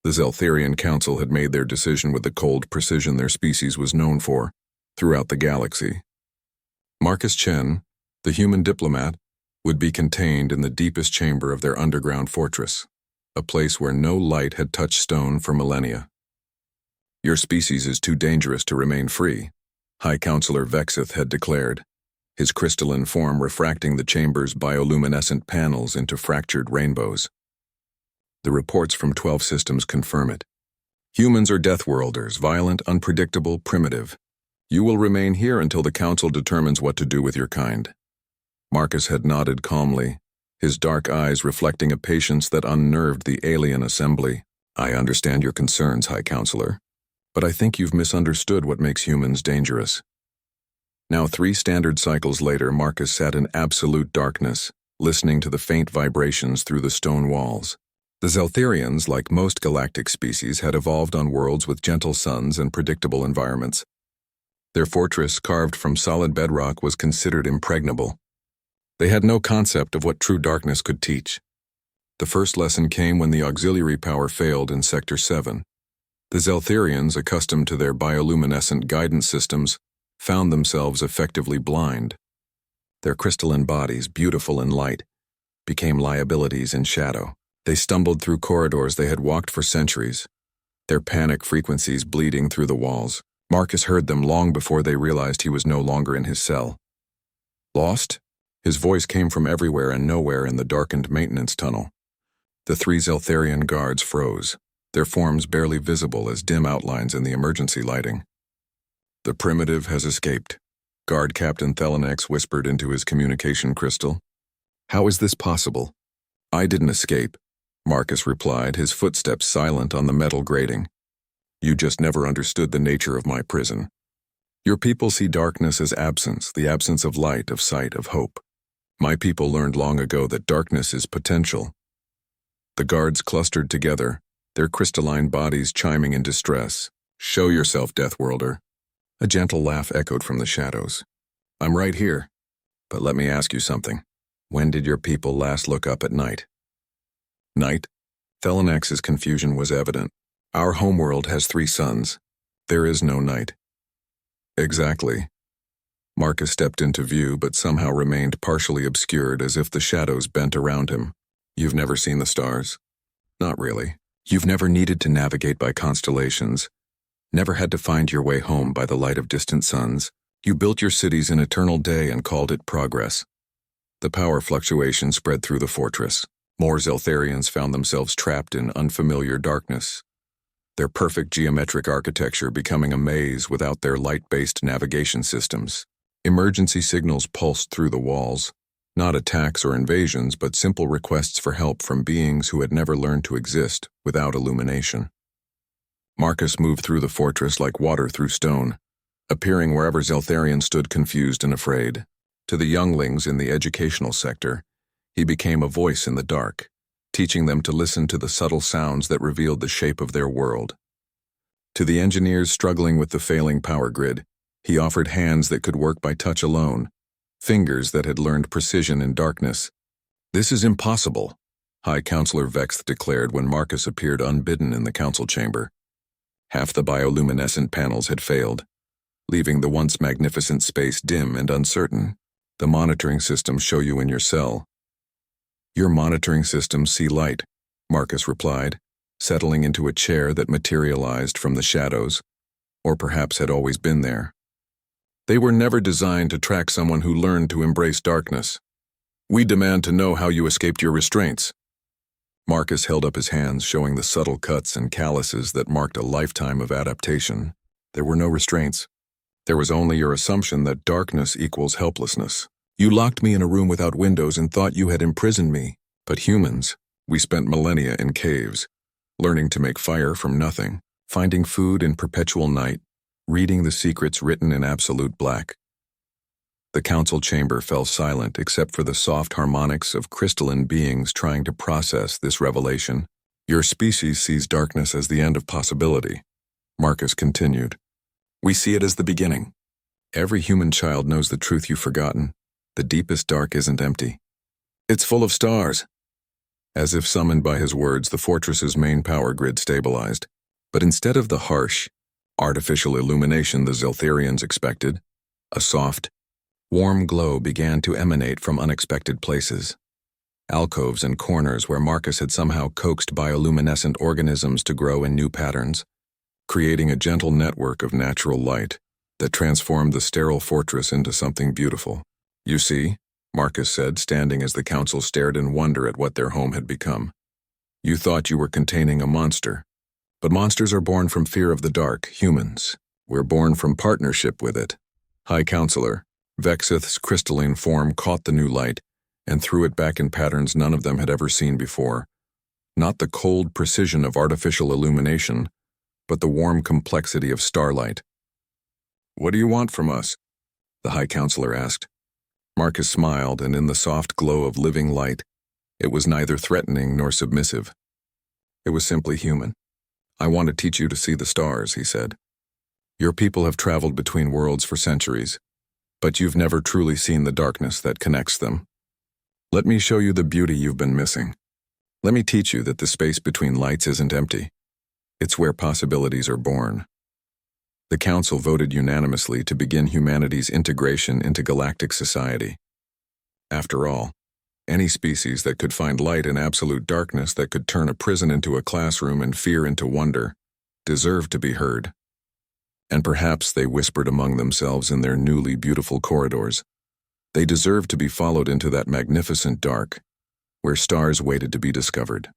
The Zeltharian Council had made their decision with the cold precision their species was known for throughout the galaxy. Marcus Chen, the human diplomat, would be contained in the deepest chamber of their underground fortress, a place where no light had touched stone for millennia. "Your species is too dangerous to remain free," High Counselor Vexith had declared, his crystalline form refracting the chamber's bioluminescent panels into fractured rainbows. The reports from 12 systems confirm it. "Humans are Deathworlders, violent, unpredictable, primitive. You will remain here until the Council determines what to do with your kind." Marcus had nodded calmly, his dark eyes reflecting a patience that unnerved the alien assembly. "I understand your concerns, High Counselor, but I think you've misunderstood what makes humans dangerous." Now 3 standard cycles later, Marcus sat in absolute darkness, listening to the faint vibrations through the stone walls. The Zeltharians, like most galactic species, had evolved on worlds with gentle suns and predictable environments. Their fortress, carved from solid bedrock, was considered impregnable. They had no concept of what true darkness could teach. The first lesson came when the auxiliary power failed in Sector 7. The Zeltharians, accustomed to their bioluminescent guidance systems, found themselves effectively blind. Their crystalline bodies, beautiful in light, became liabilities in shadow. They stumbled through corridors they had walked for centuries, their panic frequencies bleeding through the walls. Marcus heard them long before they realized he was no longer in his cell. "Lost?" His voice came from everywhere and nowhere in the darkened maintenance tunnel. The 3 Zeltharian guards froze, their forms barely visible as dim outlines in the emergency lighting. "The primitive has escaped," Guard Captain Thelanex whispered into his communication crystal. "How is this possible?" "I didn't escape," Marcus replied, his footsteps silent on the metal grating. "You just never understood the nature of my prison. Your people see darkness as absence, the absence of light, of sight, of hope. My people learned long ago that darkness is potential." The guards clustered together, their crystalline bodies chiming in distress. "Show yourself, Deathworlder." A gentle laugh echoed from the shadows. "I'm right here. But let me ask you something. When did your people last look up at night?" "Night?" Thelanex's confusion was evident. "Our homeworld has 3 suns. There is no night." "Exactly." Marcus stepped into view but somehow remained partially obscured as if the shadows bent around him. "You've never seen the stars?" "Not really. You've never needed to navigate by constellations, never had to find your way home by the light of distant suns. You built your cities in eternal day and called it progress." The power fluctuation spread through the fortress. More Zeltharians found themselves trapped in unfamiliar darkness, their perfect geometric architecture becoming a maze without their light-based navigation systems. Emergency signals pulsed through the walls, not attacks or invasions, but simple requests for help from beings who had never learned to exist without illumination. Marcus moved through the fortress like water through stone, appearing wherever Zeltharians stood confused and afraid. To the younglings in the educational sector, he became a voice in the dark, teaching them to listen to the subtle sounds that revealed the shape of their world. To the engineers struggling with the failing power grid, he offered hands that could work by touch alone, fingers that had learned precision in darkness. "This is impossible," High Counselor Vexth declared when Marcus appeared unbidden in the council chamber. Half the bioluminescent panels had failed, leaving the once magnificent space dim and uncertain. "The monitoring systems show you in your cell." "Your monitoring systems see light," Marcus replied, settling into a chair that materialized from the shadows, or perhaps had always been there. "They were never designed to track someone who learned to embrace darkness. We demand to know how you escaped your restraints." Marcus held up his hands, showing the subtle cuts and calluses that marked a lifetime of adaptation. "There were no restraints. There was only your assumption that darkness equals helplessness. You locked me in a room without windows and thought you had imprisoned me. But humans, we spent millennia in caves, learning to make fire from nothing, finding food in perpetual night, reading the secrets written in absolute black." The council chamber fell silent except for the soft harmonics of crystalline beings trying to process this revelation. "Your species sees darkness as the end of possibility," Marcus continued. "We see it as the beginning. Every human child knows the truth you've forgotten. The deepest dark isn't empty. It's full of stars." As if summoned by his words, the fortress's main power grid stabilized. But instead of the harsh, artificial illumination the Zeltharians expected, a soft, warm glow began to emanate from unexpected places. Alcoves and corners where Marcus had somehow coaxed bioluminescent organisms to grow in new patterns, creating a gentle network of natural light that transformed the sterile fortress into something beautiful. "You see," Marcus said, standing as the council stared in wonder at what their home had become. "You thought you were containing a monster. But monsters are born from fear of the dark, humans. We're born from partnership with it." High Counselor, Vexith's crystalline form caught the new light and threw it back in patterns none of them had ever seen before. Not the cold precision of artificial illumination, but the warm complexity of starlight. "What do you want from us?" the High Counselor asked. Marcus smiled, and in the soft glow of living light, it was neither threatening nor submissive. It was simply human. "I want to teach you to see the stars," he said. "Your people have traveled between worlds for centuries, but you've never truly seen the darkness that connects them. Let me show you the beauty you've been missing. Let me teach you that the space between lights isn't empty. It's where possibilities are born." The Council voted unanimously to begin humanity's integration into galactic society. After all, any species that could find light in absolute darkness, that could turn a prison into a classroom and fear into wonder, deserved to be heard. And perhaps, they whispered among themselves in their newly beautiful corridors, they deserved to be followed into that magnificent dark, where stars waited to be discovered.